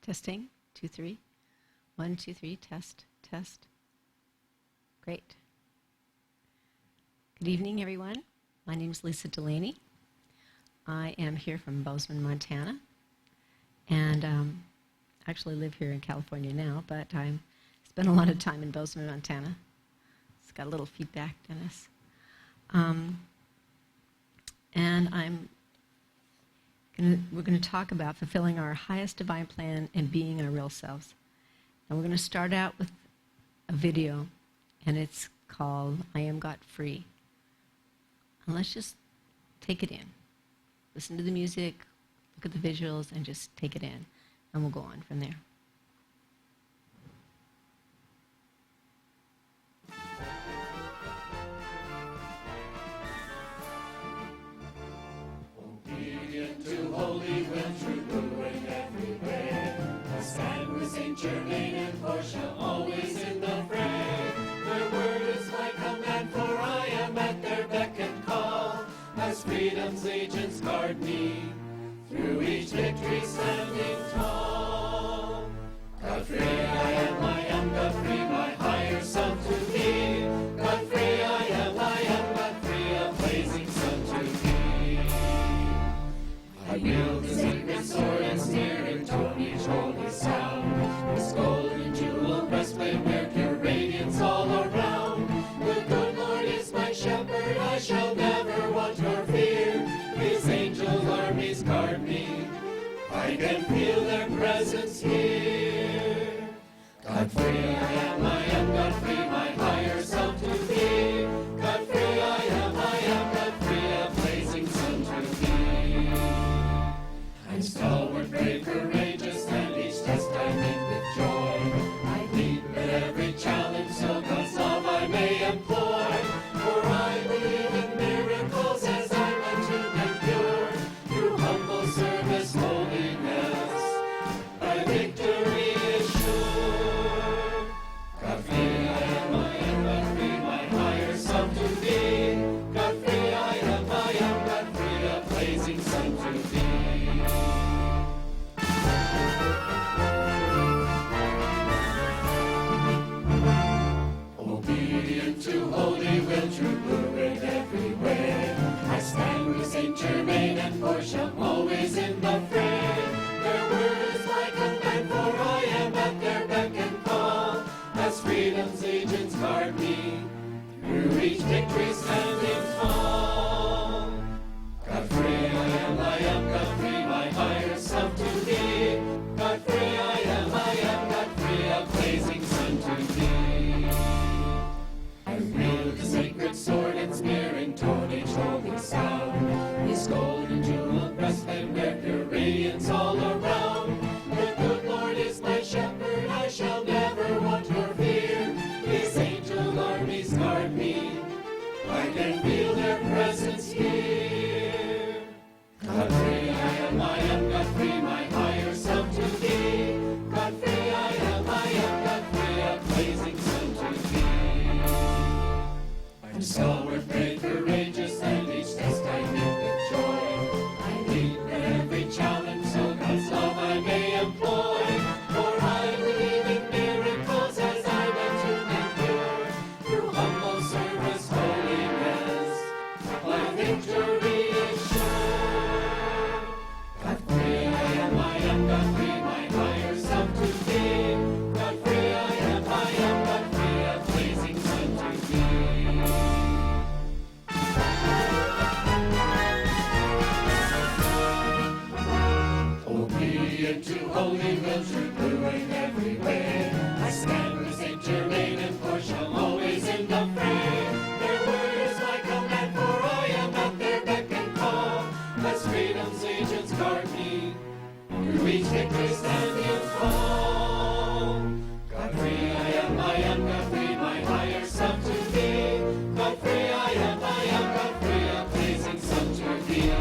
Testing, 2, 3. 1, 2, 3, test, test. Great. Good evening, everyone. My name is Lisa Delaney. I am here from Bozeman, Montana, and actually live here in California now, but I spent a lot of time in Bozeman, Montana. It's got a little feedback, Dennis. And we're going to talk about fulfilling our highest divine plan and being our real selves. And we're going to start out with a video, and it's called I Am God Free. And let's just take it in. Listen to the music, look at the visuals, and just take it in. And we'll go on from there. Obedient to holy will, true blue and everywhere. I stand with Saint Germain and Portia, always in the fray. Their word is my command, for I am at their beck and call. As freedom's agents guard me, through each victory standing tall. God free, I am God free, my higher self to thee. God free, I am God free, a blazing sun to thee. I wield the sacred sword and spear, intone each holy sound. This golden jewel breastplate wear pure radiance all around. The good Lord is my shepherd, I shall never want or fear. His angel armies guard me, I can feel their presence here. God free, I am God free, my higher self to thee. God free, I am God free, a blazing sun to thee. I'm stalwart, brave, courageous, and each test I meet with joy. I leap at every challenge, so God's love I may employ. For I believe in miracles as I learn to endure. Through humble service, holiness, my victory is sure. God free, I am God free, my higher self to thee. God free, I am God free, a blazing sun to thee. Obedient to holy will, true blue and everywhere. I stand with Saint Germain and Portia, always in the fray. Their word is my command, for I am at their beck and call. As freedom's agents guard me, through each victory standing tall. God free, I am God free, my higher self to thee. God free, I am God free, a blazing sun to thee. I wield the sacred sword and spear, intone each holy sound. His golden jewel breastplate wear pure radiance all around. The good Lord is my shepherd, I shall never want or fear. His angel armies guard me, I can feel their presence here. God free, I am God free, my higher self to thee. God free, I am God free, a blazing sun to thee. I'm stalwart, brave, courageous, and each test I meet with joy. I leap at every challenge, so God's love I may employ. For I believe in miracles as I learn to endure. Through humble service, holiness, my victory is sure. God free, I am God free, my higher self to thee. God free, I am God free, a blazing sun to thee. Obedient to holy will, true blue and everywhere. I stand with Saint Germain and Portia, always in the fray. Their word is my command, for I am at their beck and call. As freedom's agents guard me, through each victory standing tall. God free, I am God free, my higher self to thee. God free, I am God free, a blazing sun to thee.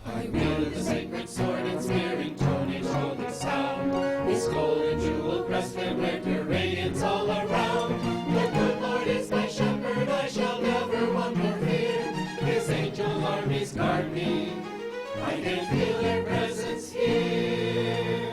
I wield the sacred sword and spear, intone each holy sound. His golden jewel breastplate wear pure radiance all around. The good Lord is my shepherd, I shall never want or fear. His angel armies guard me, I can feel their presence here.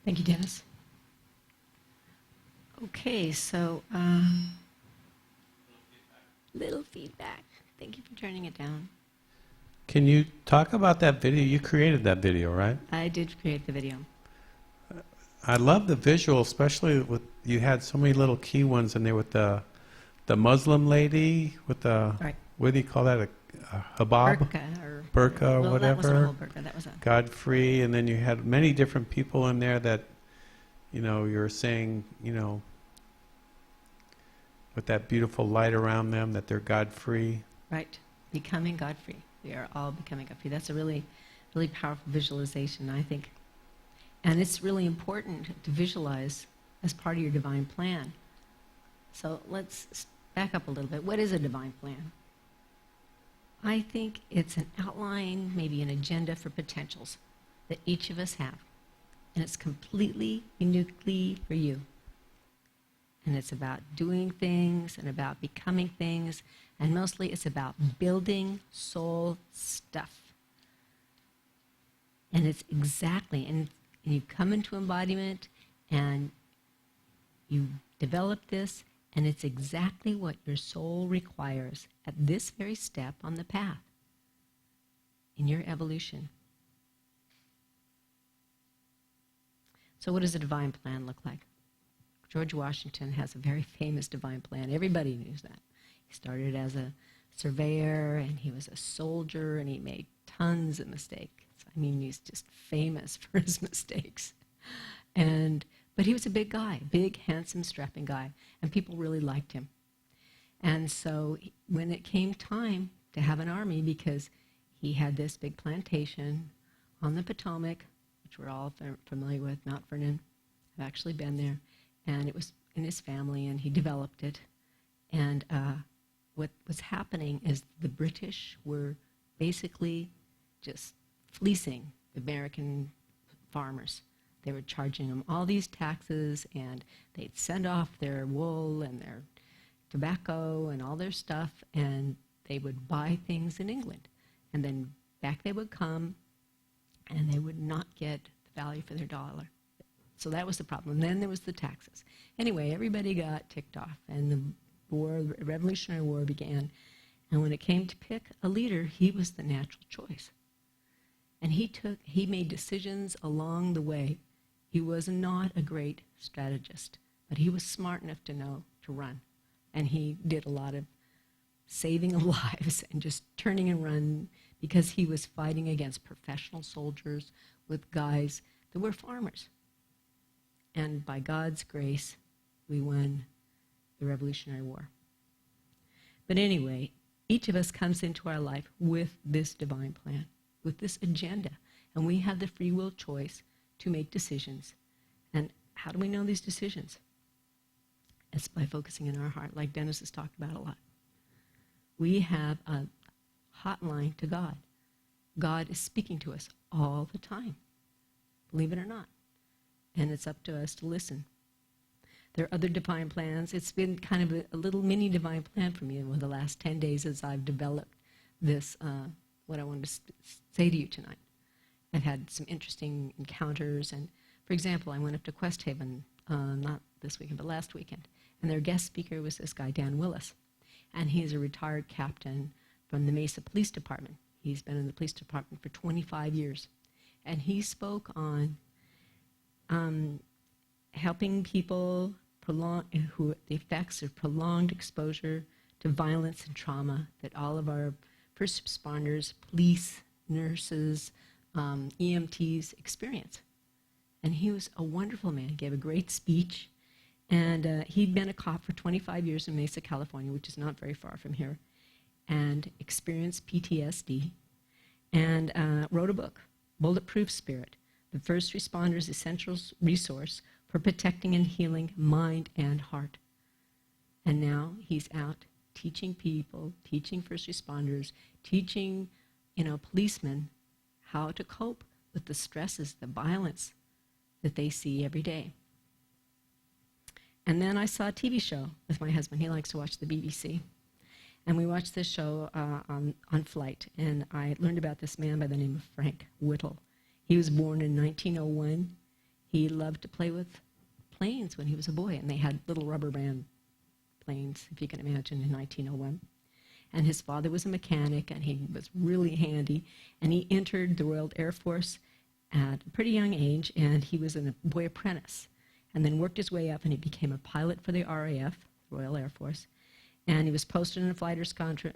Thank you, Dennis. Okay, so little feedback. Thank you for turning it down. Can you talk about that video? You created that video, right? I did create the video. I love the visual, especially with you had so many little key ones in there with the Muslim lady with the Right. what do you call that, a hijab, Burqa or whatever. That wasn't a whole burqa. That was a God-free, and then you had many different people in there that, you're saying, with that beautiful light around them, that they're God-free. right. Becoming God-free. We are all becoming God-free. That's a really, really powerful visualization, I think. And it's really important to visualize as part of your divine plan. So let's back up a little bit. What is a divine plan? I think it's an outline, maybe an agenda for potentials that each of us have. And it's completely, uniquely for you. And it's about doing things and about becoming things. And mostly it's about building soul stuff. And it's exactly, and you come into embodiment and you develop this, and it's exactly what your soul requires at this very step on the path in your evolution. So what does a divine plan look like? George Washington has a very famous divine plan. Everybody knows that. He started as a surveyor, and he was a soldier, and he made tons of mistakes. I mean, he's just famous for his mistakes. But he was a big guy, big, handsome, strapping guy, and people really liked him. And so when it came time to have an army, because he had this big plantation on the Potomac, which we're all familiar with, Mount Vernon, I've actually been there, and it was in his family, and he developed it. And what was happening is the British were basically just fleecing the American farmers. They were charging them all these taxes, and they'd send off their wool and their tobacco and all their stuff, and they would buy things in England. And then back they would come, and they would not get the value for their dollar. So that was the problem. And then there was the taxes. Anyway, everybody got ticked off, and the Revolutionary War began. And when it came to pick a leader, he was the natural choice. And he made decisions along the way. He was not a great strategist, but he was smart enough to know to run. And he did a lot of saving of lives and just turning and run, because he was fighting against professional soldiers with guys that were farmers. And by God's grace, we won the Revolutionary War. But anyway, each of us comes into our life with this divine plan, with this agenda, and we have the free will choice to make decisions. And how do we know these decisions? It's by focusing in our heart, like Dennis has talked about a lot. We have a hotline to God. God is speaking to us all the time, believe it or not. And it's up to us to listen. There are other divine plans. It's been kind of a little mini divine plan for me over the last 10 days as I've developed this, what I wanted to say to you tonight. I've had some interesting encounters, and for example, I went up to Quest Haven, not this weekend, but last weekend, and their guest speaker was this guy, Dan Willis, and he's a retired captain from the Mesa Police Department. He's been in the police department for 25 years, and he spoke on helping people the effects of prolonged exposure to violence and trauma that all of our first responders, police, nurses, EMTs experience. And he was a wonderful man. He gave a great speech. And he'd been a cop for 25 years in Mesa, California, which is not very far from here, and experienced PTSD, and wrote a book, Bulletproof Spirit, the First Responder's Essential Resource for Protecting and Healing Mind and Heart. And now he's out teaching people, teaching first responders, teaching, policemen how to cope with the stresses, the violence that they see every day. And then I saw a TV show with my husband. He likes to watch the BBC. And we watched this show on Flight, and I learned about this man by the name of Frank Whittle. He was born in 1901. He loved to play with planes when he was a boy, and they had little rubber band planes, if you can imagine, in 1901. And his father was a mechanic, and he was really handy, and he entered the Royal Air Force at a pretty young age, and he was a boy apprentice, and then worked his way up, and he became a pilot for the RAF, Royal Air Force, and he was posted in a fighter squadron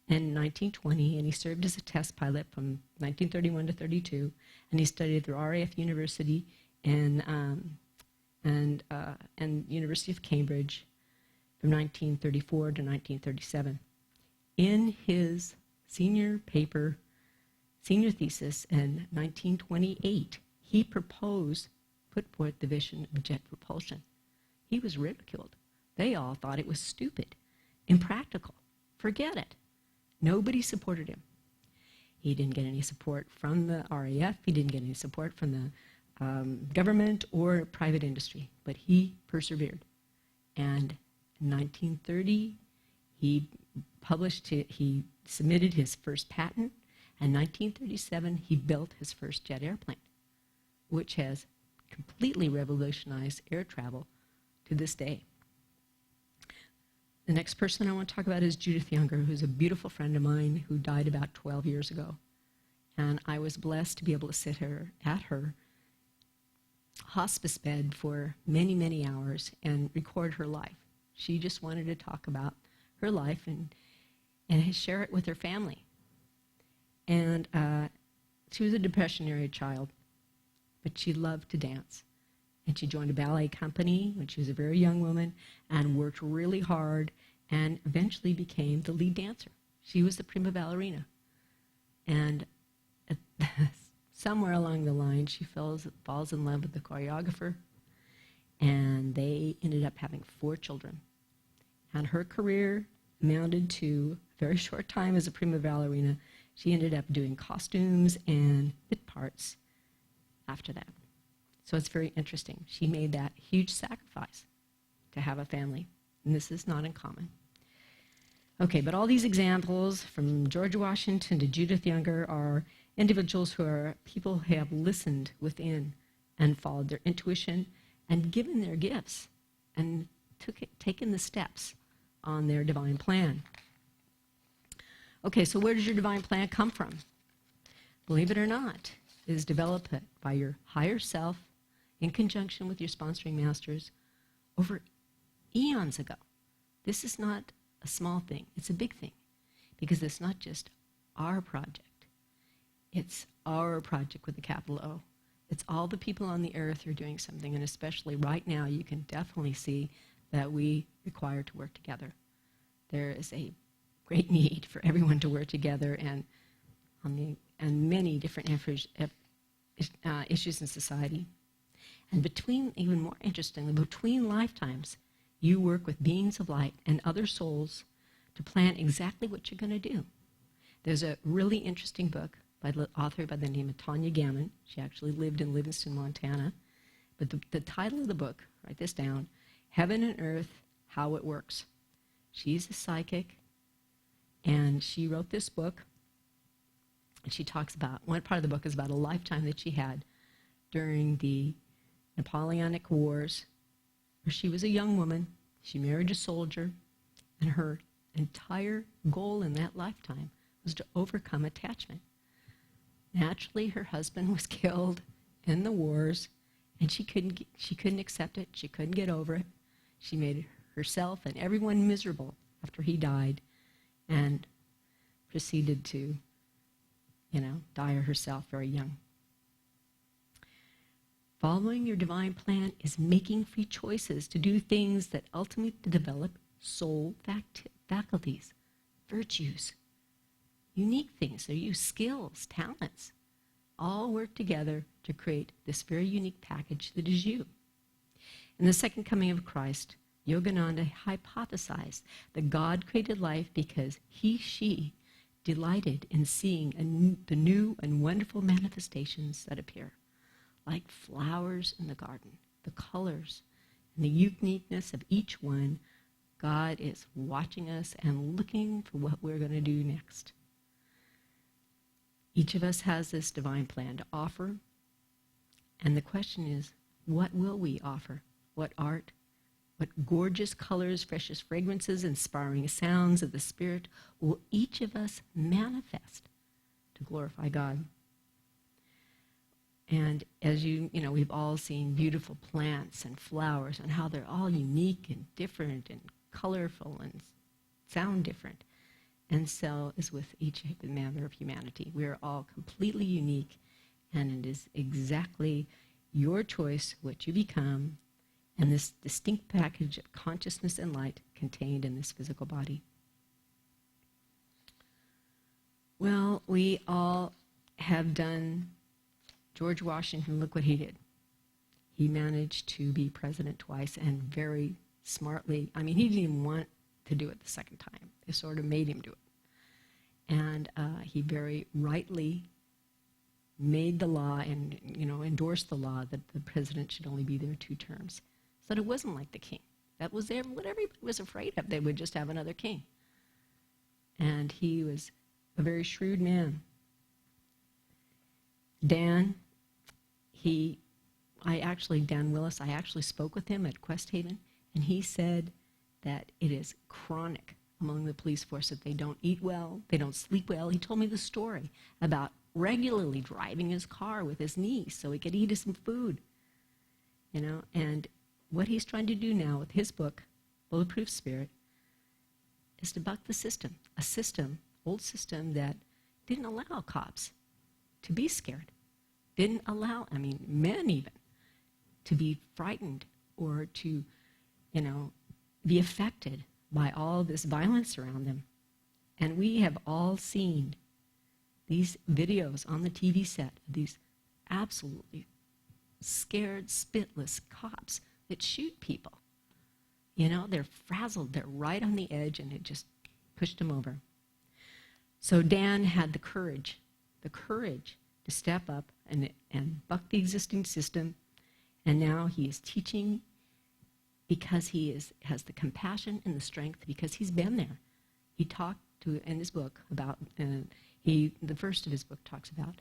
in 1920, and he served as a test pilot from 1931 to 32, and he studied at the RAF University and University of Cambridge from 1934 to 1937. In his senior thesis in 1928, he put forth the vision of jet propulsion. He was ridiculed. They all thought it was stupid, impractical. Forget it. Nobody supported him. He didn't get any support from the RAF. He didn't get any support from the government or private industry, but he persevered. And in 1930, he submitted his first patent, and in 1937, he built his first jet airplane, which has completely revolutionized air travel to this day. The next person I want to talk about is Judith Younger, who's a beautiful friend of mine who died about 12 years ago. And I was blessed to be able to sit at her hospice bed for many, many hours and record her life. She just wanted to talk about her life and share it with her family. And she was a Depression-era child, but she loved to dance. And she joined a ballet company when she was a very young woman and worked really hard and eventually became the lead dancer. She was the prima ballerina. And somewhere along the line, she falls in love with the choreographer, and they ended up having 4 children. And her career amounted to a very short time as a prima ballerina. She ended up doing costumes and bit parts after that. So it's very interesting. She made that huge sacrifice to have a family, and this is not uncommon. Okay, but all these examples, from George Washington to Judith Younger, are individuals who are people who have listened within and followed their intuition and given their gifts and taken the steps on their divine plan. Okay, so where does your divine plan come from? Believe it or not, it is developed by your higher self in conjunction with your sponsoring masters over eons ago. This is not a small thing, it's a big thing, because it's not just our project. It's our project with a capital O. It's all the people on the earth who are doing something, and especially right now, you can definitely see that we require to work together. There is a great need for everyone to work together and many different issues in society. And even more interestingly, between lifetimes, you work with beings of light and other souls to plan exactly what you're going to do. There's a really interesting book by the author by the name of Tanya Gammon. She actually lived in Livingston, Montana. But the title of the book, write this down, Heaven and Earth, How It Works. She's a psychic, and she wrote this book, and she talks about, one part of the book is about a lifetime that she had during the Napoleonic Wars, where she was a young woman, she married a soldier, and her entire goal in that lifetime was to overcome attachment. Naturally, her husband was killed in the wars, and she couldn't accept it, she couldn't get over it. She made herself and everyone miserable after he died, and proceeded to, die herself very young. Following your divine plan is making free choices to do things that ultimately develop soul faculties, virtues, unique things. They use skills, talents, all work together to create this very unique package that is you. In the second coming of Christ, Yogananda hypothesized that God created life because she delighted in seeing the new and wonderful manifestations that appear, like flowers in the garden, the colors and the uniqueness of each one. God is watching us and looking for what we're going to do next. Each of us has this divine plan to offer And the question is, what will we offer? What art? What gorgeous colors, freshest fragrances, inspiring sounds of the Spirit will each of us manifest to glorify God? And as we've all seen beautiful plants and flowers and how they're all unique and different and colorful and sound different. And so is with each member of humanity. We are all completely unique, and it is exactly your choice what you become and this distinct package of consciousness and light contained in this physical body. Well, we all have done George Washington. Look what he did. He managed to be president twice, and very smartly. I mean, he didn't even want to do it the second time. They sort of made him do it. And he very rightly made the law and, endorsed the law that the president should only be there 2 terms. So that it wasn't like the king. That was what everybody was afraid of. They would just have another king. And he was a very shrewd man. Dan Willis, I actually spoke with him at Quest Haven, and he said that it is chronic among the police force that they don't eat well, they don't sleep well. He told me the story about regularly driving his car with his niece so he could eat some food, and what he's trying to do now with his book, Bulletproof Spirit, is to buck the system, old system that didn't allow cops to be scared, didn't allow, men even, to be frightened or to, be affected by all this violence around them. And we have all seen these videos on the TV set of these absolutely scared, spitless cops that shoot people. They're frazzled, they're right on the edge, and it just pushed them over. So Dan had the courage to step up and buck the existing system, and now he is teaching because he has the compassion and the strength, because he's been there. He talked in his book about, the first of his book talks about,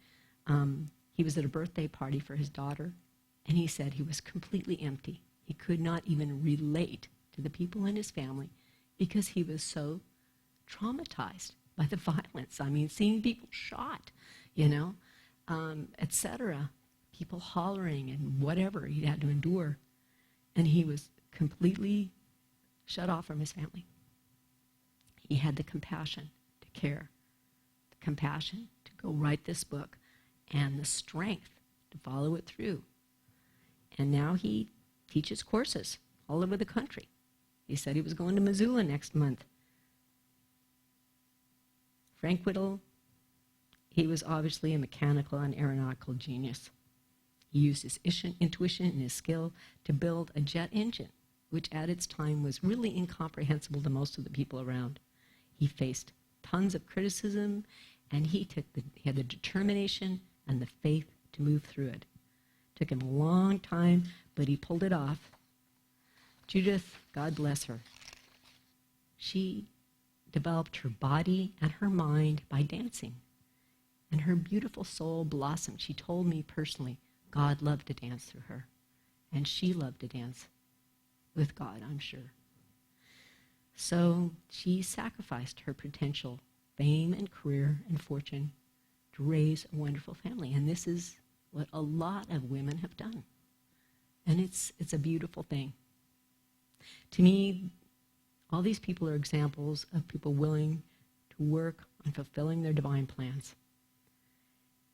he was at a birthday party for his daughter, and he said he was completely empty. He could not even relate to the people in his family because he was so traumatized by the violence. Seeing people shot, etc. People hollering and whatever he had to endure. And he was completely shut off from his family. He had the compassion to care, the compassion to go write this book, and the strength to follow it through. And now he teaches courses all over the country. He said he was going to Missoula next month. Frank Whittle, he was obviously a mechanical and aeronautical genius. He used his intuition and his skill to build a jet engine, which at its time was really incomprehensible to most of the people around. He faced tons of criticism, and he had the determination and the faith to move through it. Took him a long time, but he pulled it off. Judith, God bless her, she developed her body and her mind by dancing. And her beautiful soul blossomed. She told me personally, God loved to dance through her. And she loved to dance with God, I'm sure. So she sacrificed her potential fame and career and fortune to raise a wonderful family. And this is what a lot of women have done. And it's a beautiful thing. To me, all these people are examples of people willing to work on fulfilling their divine plans.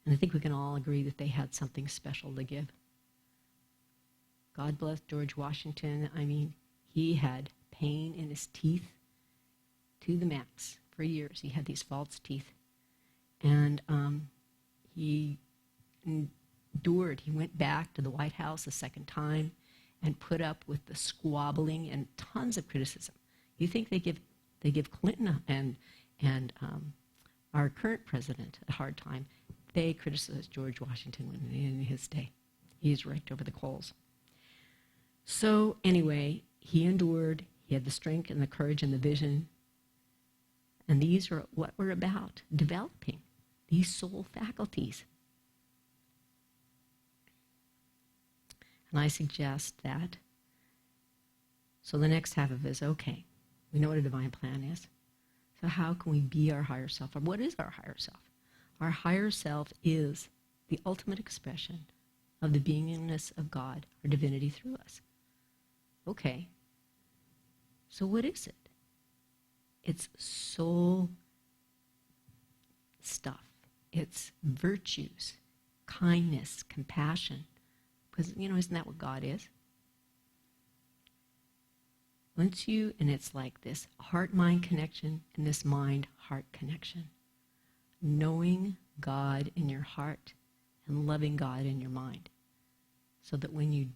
And I think we can all agree that they had something special to give. God bless George Washington. He had pain in his teeth to the max for years. He had these false teeth. And he endured. He went back to the White House a second time and put up with the squabbling and tons of criticism. You think they give Clinton and our current president a hard time? They criticized George Washington in his day. He was raked over the coals. So anyway, he endured. He had the strength and the courage and the vision. And these are what we're about, developing these soul faculties. And I suggest that. So the next half of it is, okay, we know what a divine plan is. So how can we be our higher self? Or what is our higher self? Our higher self is the ultimate expression of the beingness of God, or divinity through us. Okay, so what is it? It's soul stuff. It's virtues, kindness, compassion. Because, isn't that what God is? And it's like this heart-mind connection and this mind-heart connection. Knowing God in your heart and loving God in your mind. So that when you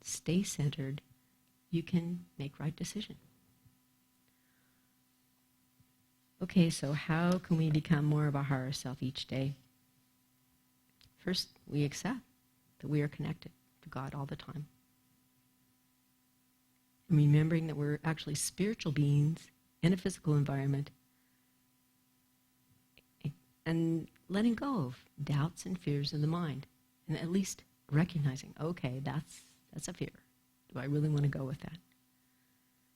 stay centered, you can make right decision. Okay, so how can we become more of our higher self each day? First, we accept that we are connected to God all the time. And remembering that we're actually spiritual beings in a physical environment, and letting go of doubts and fears in the mind, and at least recognizing, okay, that's a fear. Do I really want to go with that?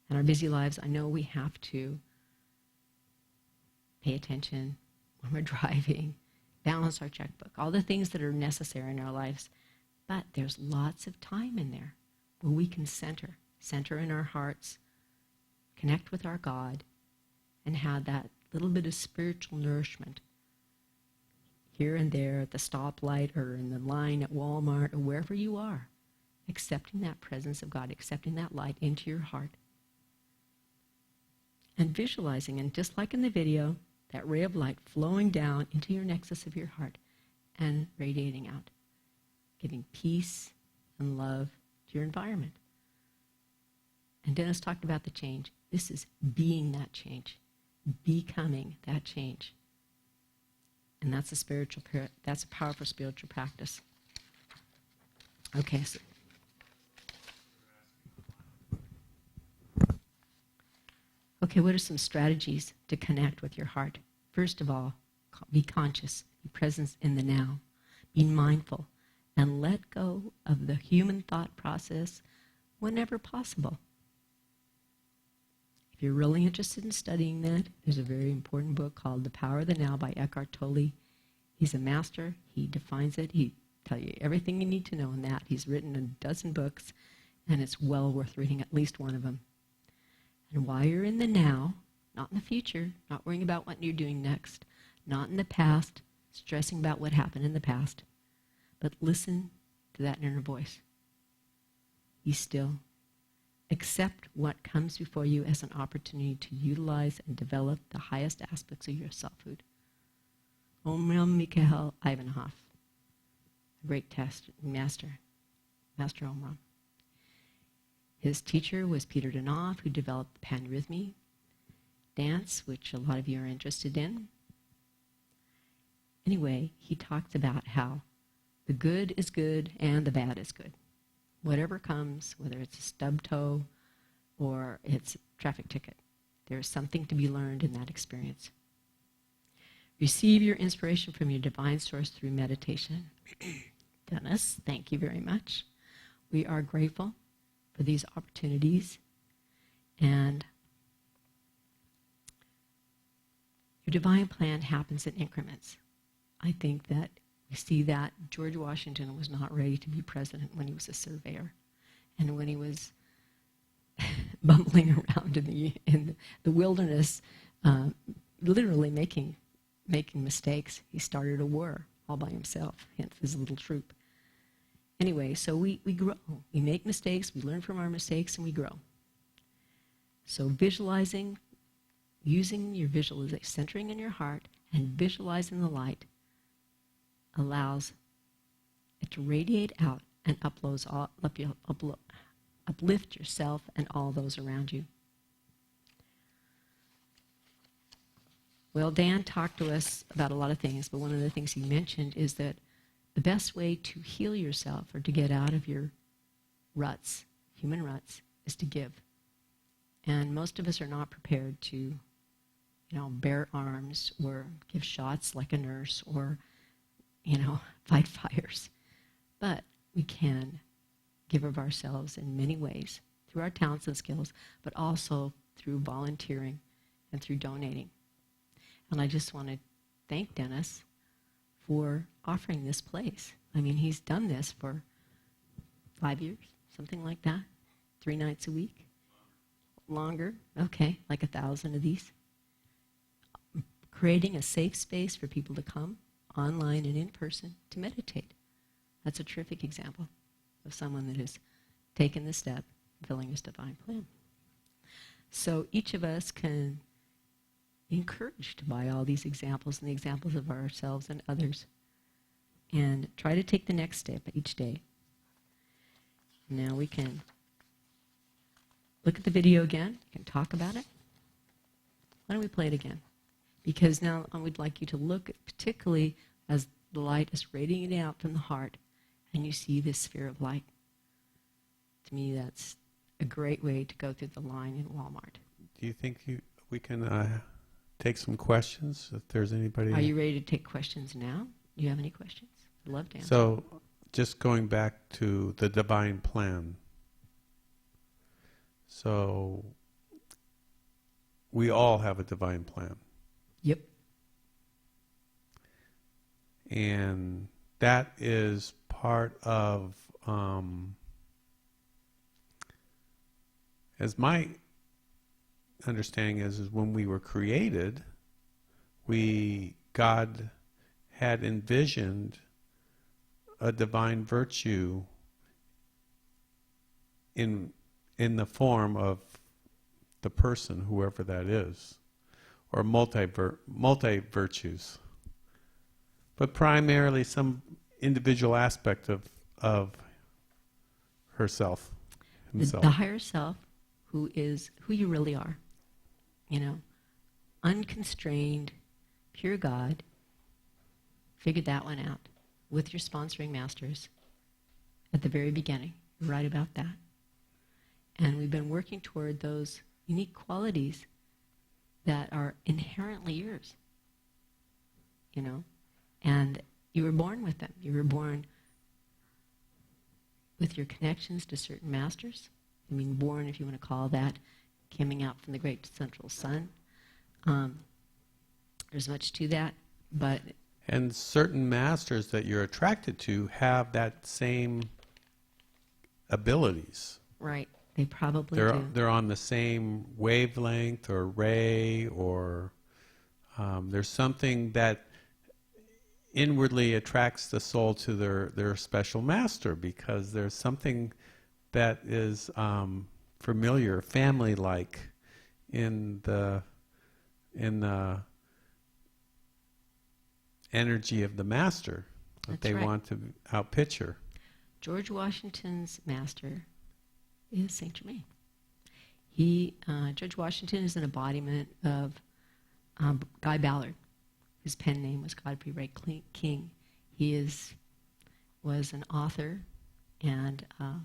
In our busy lives, I know we have to pay attention when we're driving, balance our checkbook, all the things that are necessary in our lives. But there's lots of time in there where we can center in our hearts, connect with our God, and have that little bit of spiritual nourishment here and there at the stoplight or in the line at Walmart or wherever you are, accepting that presence of God, accepting that light into your heart. And visualizing, and just like in the video, that ray of light flowing down into your nexus of your heart and radiating out, giving peace and love to your environment. And Dennis talked about the change. This is being that change, becoming that change. And that's a powerful spiritual practice. Okay, so what are some strategies to connect with your heart? First of all, be conscious, be present in the now, be mindful, and let go of the human thought process whenever possible. If you're really interested in studying that, there's a very important book called The Power of the Now by Eckhart Tolle. He's a master. He defines it. He tells you everything you need to know in that. He's written a dozen books, and it's well worth reading at least one of them. And while you're in the now, not in the future, not worrying about what you're doing next, not in the past, stressing about what happened in the past, but listen to that inner voice. Be still. Accept what comes before you as an opportunity to utilize and develop the highest aspects of your selfhood. Omram Mikhail Ivanhoff, a great Master Omram. His teacher was Peter Danoff, who developed panrhythmy dance, which a lot of you are interested in. Anyway, he talks about how the good is good and the bad is good. Whatever comes, whether it's a stub toe or it's a traffic ticket, there's something to be learned in that experience. Receive your inspiration from your divine source through meditation. Dennis, thank you very much. We are grateful for these opportunities. And your divine plan happens in increments. I think that we see that George Washington was not ready to be president when he was a surveyor. And when he was bumbling around in the wilderness, literally making mistakes, he started a war all by himself, hence his little troop. Anyway, so we grow. We make mistakes, we learn from our mistakes, and we grow. So visualizing, using your visualization, centering in your heart, and visualizing the light allows it to radiate out and uplift yourself and all those around you. Well, Dan talked to us about a lot of things, but one of the things he mentioned is that the best way to heal yourself or to get out of your ruts, human ruts, is to give. And most of us are not prepared to, bear arms or give shots like a nurse or, fight fires. But we can give of ourselves in many ways, through our talents and skills, but also through volunteering and through donating. And I just want to thank Dennis for offering this place. I mean, he's done this for 5 years, something like that, 3 nights a week. Longer, okay, like 1,000 of these. Creating a safe space for people to come, online and in person, to meditate. That's a terrific example of someone that has taken the step, fulfilling his divine plan. So each of us can be encouraged by all these examples and the examples of ourselves and others, and try to take the next step each day. Now we can look at the video again. We can talk about it. Why don't we play it again? Because now I would like you to look at, particularly as the light is radiating out from the heart, and you see this sphere of light. To me, that's a great way to go through the line in Walmart. Do you think we can take some questions, if there's anybody? Are you ready to take questions now? Do you have any questions? I'd love to answer. So, just going back to the divine plan. So, we all have a divine plan. Yep. And that is part of, as my understanding is when we were created, God had envisioned a divine virtue in the form of the person, whoever that is, or multi virtues, but primarily some individual aspect of herself, himself. The higher self, who is who you really are, unconstrained, pure God. Figured that one out with your sponsoring masters at the very beginning. You're right about that. And we've been working toward those unique qualities that are inherently yours, and you were born with them. You were born with your connections to certain masters. I mean, born, if you want to call that, coming out from the great central sun. There's much to that, but... And certain masters that you're attracted to have that same abilities. Right, they probably do. They're on the same wavelength or ray, or there's something that inwardly attracts the soul to their special master, because there's something that is familiar, family-like in the energy of the master that they want to outpicture. George Washington's master is Saint Germain. George Washington is an embodiment of Guy Ballard, whose pen name was Godfrey Ray King. He was an author and a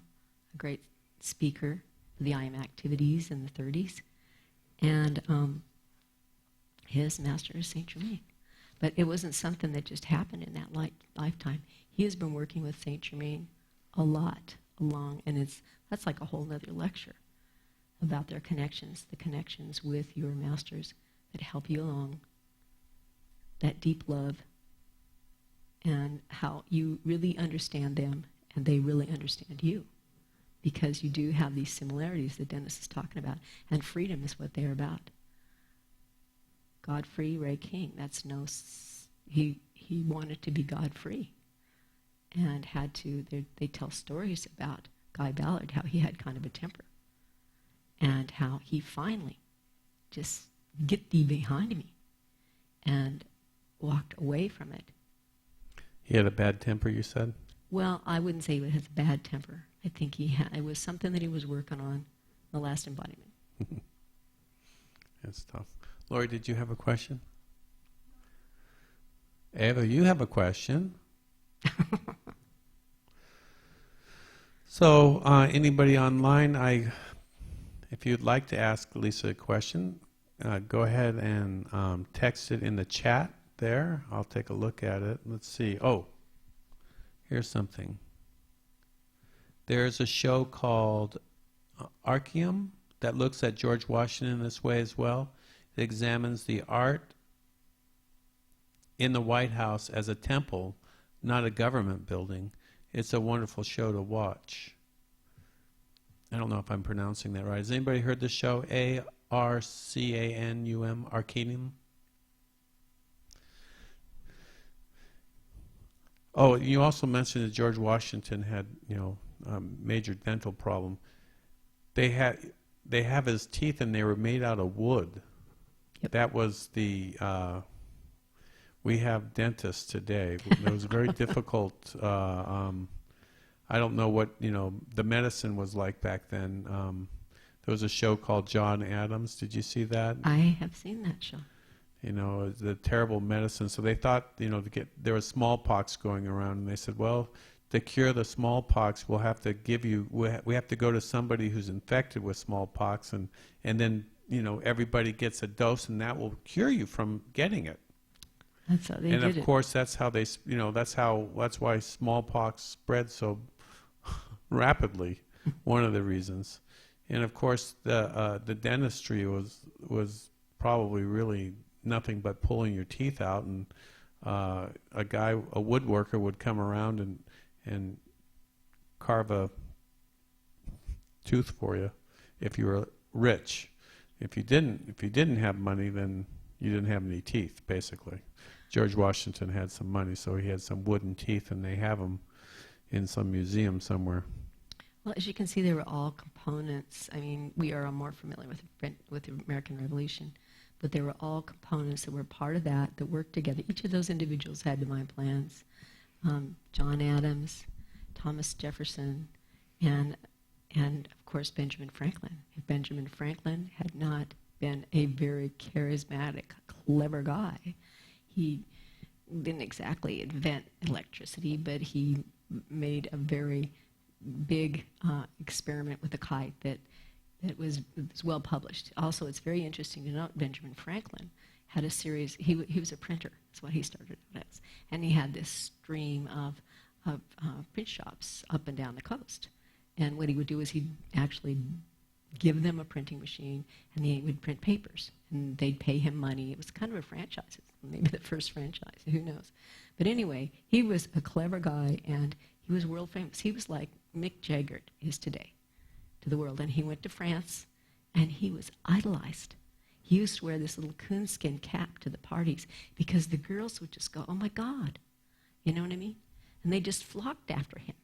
great speaker for the I Am activities in the 30s. And his master is Saint Germain. But it wasn't something that just happened in that lifetime. He has been working with Saint Germain a lot along, and that's like a whole other lecture about their connections, the connections with your masters that help you along, that deep love, and how you really understand them and they really understand you, because you do have these similarities that Dennis is talking about, and freedom is what they're about. Godfrey Ray King, he wanted to be God-free, and had to, they tell stories about Guy Ballard, how he had kind of a temper, and how he finally just, get thee behind me, and walked away from it. He had a bad temper, you said? Well, I wouldn't say he has a bad temper. I think it was something that he was working on, the last embodiment. That's tough. Lori, did you have a question? Ava, you have a question. So, anybody online, if you'd like to ask Lisa a question, go ahead and text it in the chat there. I'll take a look at it. Let's see. Oh, here's something. There's a show called Archeum that looks at George Washington this way as well. It examines the art in the White House as a temple, not a government building. It's a wonderful show to watch. I don't know if I'm pronouncing that right. Has anybody heard this show? Arcanum, Arcanum? Oh, you also mentioned that George Washington had, a major dental problem. They have his teeth, and they were made out of wood. Yep. That was the. We have dentists today. It was very difficult. I don't know what the medicine was like back then. There was a show called John Adams. Did you see that? I have seen that show. The terrible medicine. So they thought, there was smallpox going around, and they said, well, to cure the smallpox, we'll have to give you, we have to go to somebody who's infected with smallpox, and then, everybody gets a dose, and that will cure you from getting it. That's how they did it. And of course, that's how they, that's why smallpox spread so rapidly. One of the reasons, and of course, the dentistry was probably really nothing but pulling your teeth out, and a woodworker would come around and carve a tooth for you if you were rich. If you didn't have money, then you didn't have any teeth, basically. George Washington had some money, so he had some wooden teeth, and they have them in some museum somewhere. Well, as you can see, they were all components. I mean, we are all more familiar with the American Revolution, but they were all components that were part of that worked together. Each of those individuals had divine plans. John Adams, Thomas Jefferson, and of course Benjamin Franklin. If Benjamin Franklin had not been a very charismatic, clever guy, he didn't exactly invent electricity, but he made a very big experiment with a kite that was well published. Also, it's very interesting to note Benjamin Franklin had a series. He was a printer. That's what he started as, and he had this stream of print shops up and down the coast. And what he would do is he'd actually give them a printing machine, and he would print papers, and they'd pay him money. It was kind of a franchise, maybe the first franchise. Who knows? But anyway, he was a clever guy, and he was world famous. He was like Mick Jagger is today to the world. And he went to France, and he was idolized. He used to wear this little coonskin cap to the parties because the girls would just go, oh, my God. You know what I mean? And they just flocked after him.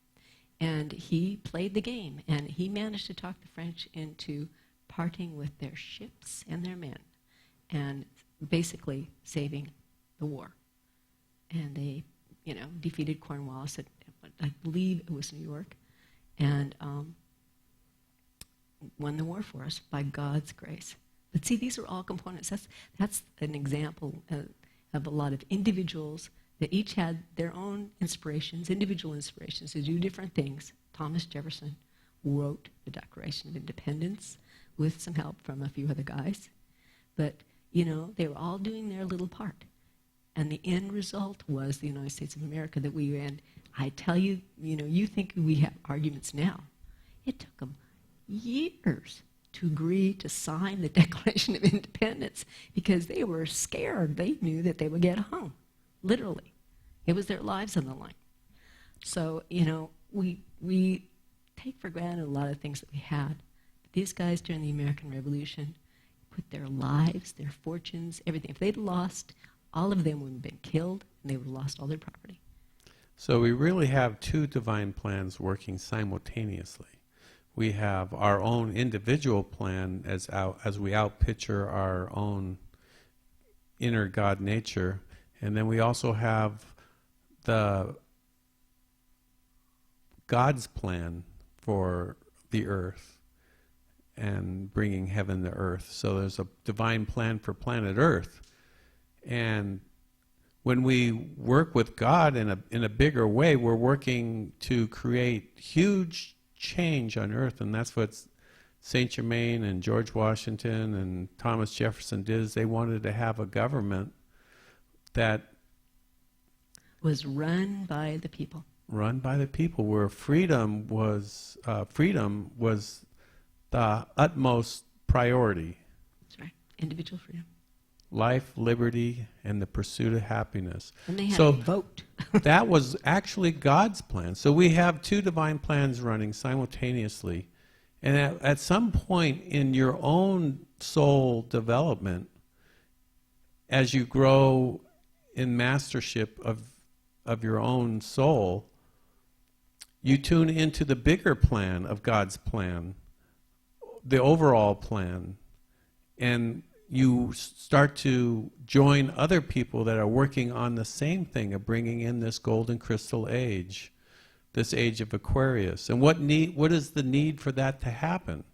And he played the game, and he managed to talk the French into parting with their ships and their men and basically saving the war. And they, defeated Cornwallis at, I believe it was New York, and won the war for us by God's grace. But see, these are all components. That's an example of a lot of individuals that each had their own inspirations, individual inspirations to do different things. Thomas Jefferson wrote the Declaration of Independence with some help from a few other guys. But, they were all doing their little part. And the end result was the United States of America that we ran. I tell you, you think we have arguments now. It took them years to agree to sign the Declaration of Independence because they were scared. They knew that they would get hung, literally. It was their lives on the line. So, we take for granted a lot of things that we had. But these guys during the American Revolution put their lives, their fortunes, everything. If they'd lost, all of them would have been killed, and they would have lost all their property. So we really have two divine plans working simultaneously. We have our own individual plan as we outpicture our own inner God nature, and then we also have God's plan for the earth and bringing heaven to earth. So there's a divine plan for planet Earth, and when we work with God in a bigger way, we're working to create huge change on earth, and that's what Saint Germain and George Washington and Thomas Jefferson did. Is they wanted to have a government that was run by the people. run by the people, where freedom was the utmost priority. That's right. Individual freedom. Life, liberty, and the pursuit of happiness. And they had So to vote. that was actually God's plan. So we have two divine plans running simultaneously. And at some point in your own soul development, as you grow in mastership of your own soul, you tune into the bigger plan of God's plan, the overall plan, and you start to join other people that are working on the same thing of bringing in this golden crystal age, this age of Aquarius. And what is the need for that to happen?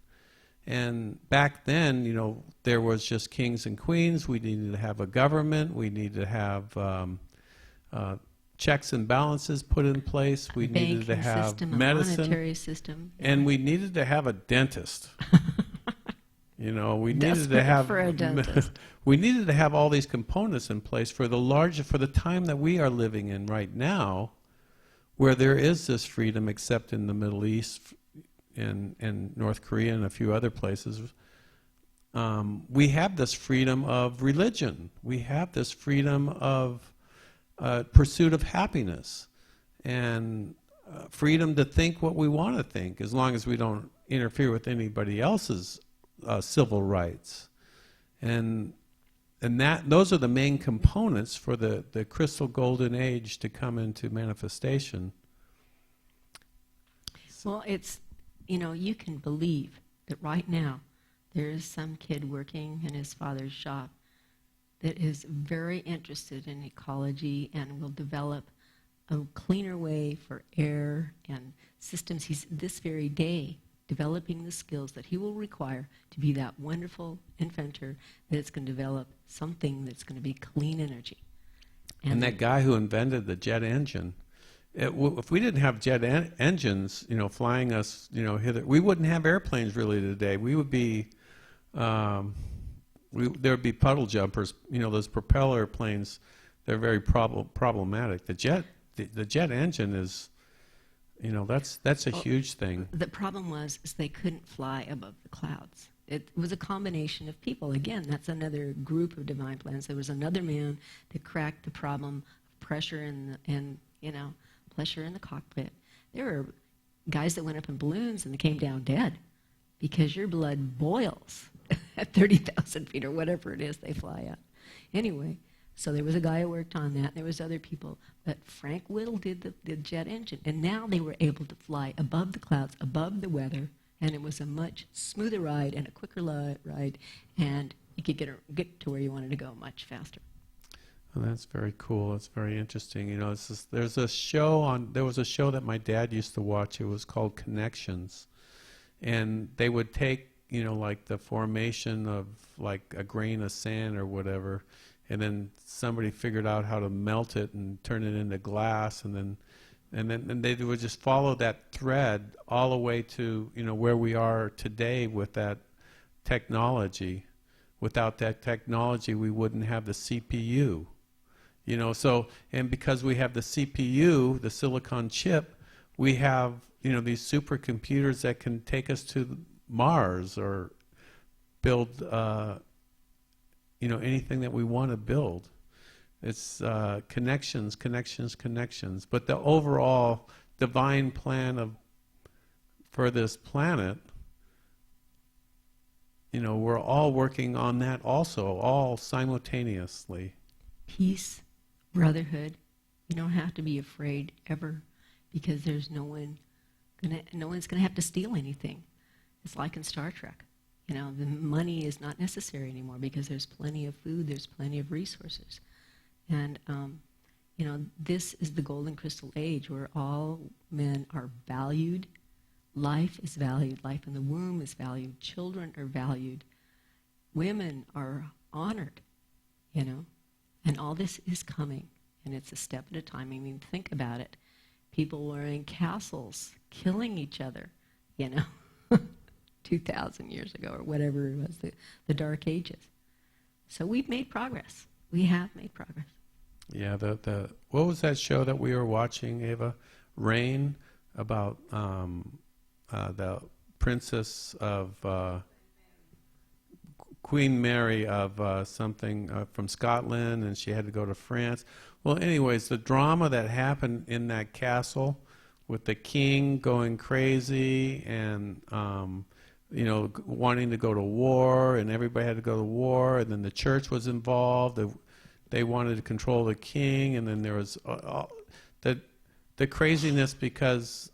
And back then, there was just kings and queens. We needed to have a government. We needed to have checks and balances put in place. We needed to have system, medicine. A monetary system. And we needed to have a dentist. We needed to Desperate have for a dentist. we needed to have all these components in place for the time that we are living in right now, where there is this freedom, except in the Middle East and North Korea and a few other places. We have this freedom of religion. We have this freedom of pursuit of happiness, and freedom to think what we want to think, as long as we don't interfere with anybody else's civil rights. And those are the main components for the crystal golden age to come into manifestation. Well, it's, you can believe that right now there is some kid working in his father's shop that is very interested in ecology and will develop a cleaner way for air and systems. He's this very day developing the skills that he will require to be that wonderful inventor that it's going to develop something that's going to be clean energy. And that guy who invented the jet engine, if we didn't have jet engines, flying us, hither, we wouldn't have airplanes really today. We would be, there would be puddle jumpers. Those propeller planes, they're very problematic. The jet engine is, that's a huge thing. The problem was is they couldn't fly above the clouds. It was a combination of people. Again, that's another group of divine plans. There was another man that cracked the problem of pressure and pressure in the cockpit. There were guys that went up in balloons and they came down dead because your blood boils at 30,000 feet or whatever it is they fly at. Anyway, so there was a guy who worked on that. There was other people. But Frank Whittle did the jet engine. And now they were able to fly above the clouds, above the weather. And it was a much smoother ride and a quicker ride. And you could get to where you wanted to go much faster. Well, that's very cool. It's very interesting. There was a show that my dad used to watch. It was called Connections. And they would take, like the formation of like a grain of sand or whatever, and then somebody figured out how to melt it and turn it into glass, and they would just follow that thread all the way to where we are today with that technology. Without that technology, we wouldn't have the CPU. So, and because we have the CPU, the silicon chip, we have these supercomputers that can take us to Mars or build anything that we want to build. It's connections. But the overall divine plan for this planet, we're all working on that also, all simultaneously. Peace, brotherhood. You don't have to be afraid ever, because there's no one's gonna have to steal anything. It's like in Star Trek. The money is not necessary anymore because there's plenty of food, there's plenty of resources. And, this is the golden crystal age where all men are valued. Life is valued. Life in the womb is valued. Children are valued. Women are honored, And all this is coming. And it's a step at a time. I mean, think about it. People were in castles killing each other, 2,000 years ago or whatever it was, the Dark Ages. So we've made progress. We have made progress. Yeah, what was that show that we were watching, Ava? Rain, about the princess of Queen Mary of something from Scotland, and she had to go to France. Well, anyways, the drama that happened in that castle with the king going crazy and wanting to go to war, and everybody had to go to war, and then the church was involved. They wanted to control the king, and then there was the craziness because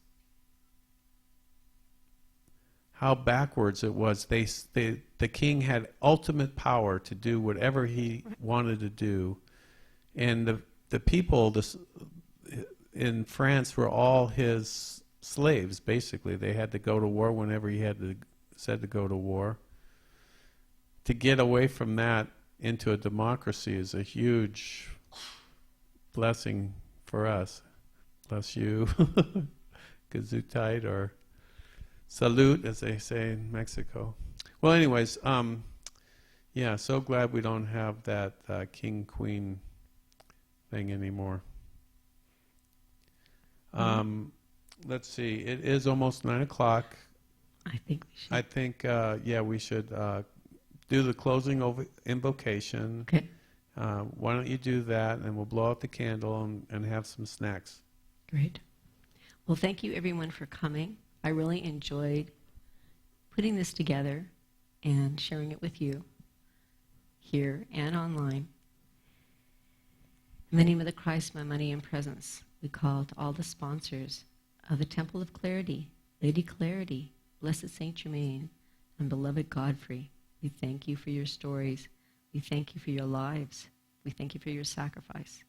how backwards it was. The king had ultimate power to do whatever he wanted to do, and the people in France were all his slaves. Basically, they had to go to war whenever he said to go to war. To get away from that into a democracy is a huge blessing for us. Bless you, Gesundheit, or salute, as they say in Mexico. Well, anyways, yeah, so glad we don't have that king-queen thing anymore. Let's see, it is almost 9 o'clock. I think we should. I think, yeah, we should do the closing invocation. Okay. Why don't you do that, and we'll blow out the candle and have some snacks. Great. Well, thank you everyone for coming. I really enjoyed putting this together and sharing it with you here and online. In the name of the Christ, my money and presence, we call to all the sponsors of the Temple of Clarity, Lady Clarity, Blessed Saint Germain, and beloved Godfrey. We thank you for your stories. We thank you for your lives. We thank you for your sacrifice.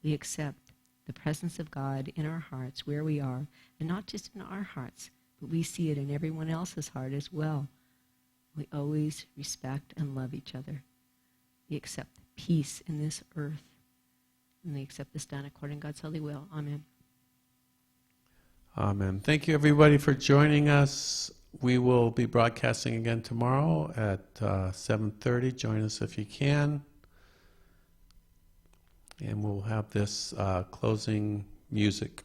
We accept the presence of God in our hearts where we are, and not just in our hearts, but we see it in everyone else's heart as well. We always respect and love each other. We accept peace in this earth, and we accept this done according to God's holy will. Amen. Amen. Thank you, everybody, for joining us. We will be broadcasting again tomorrow at 7:30. Join us if you can. And we'll have this closing music.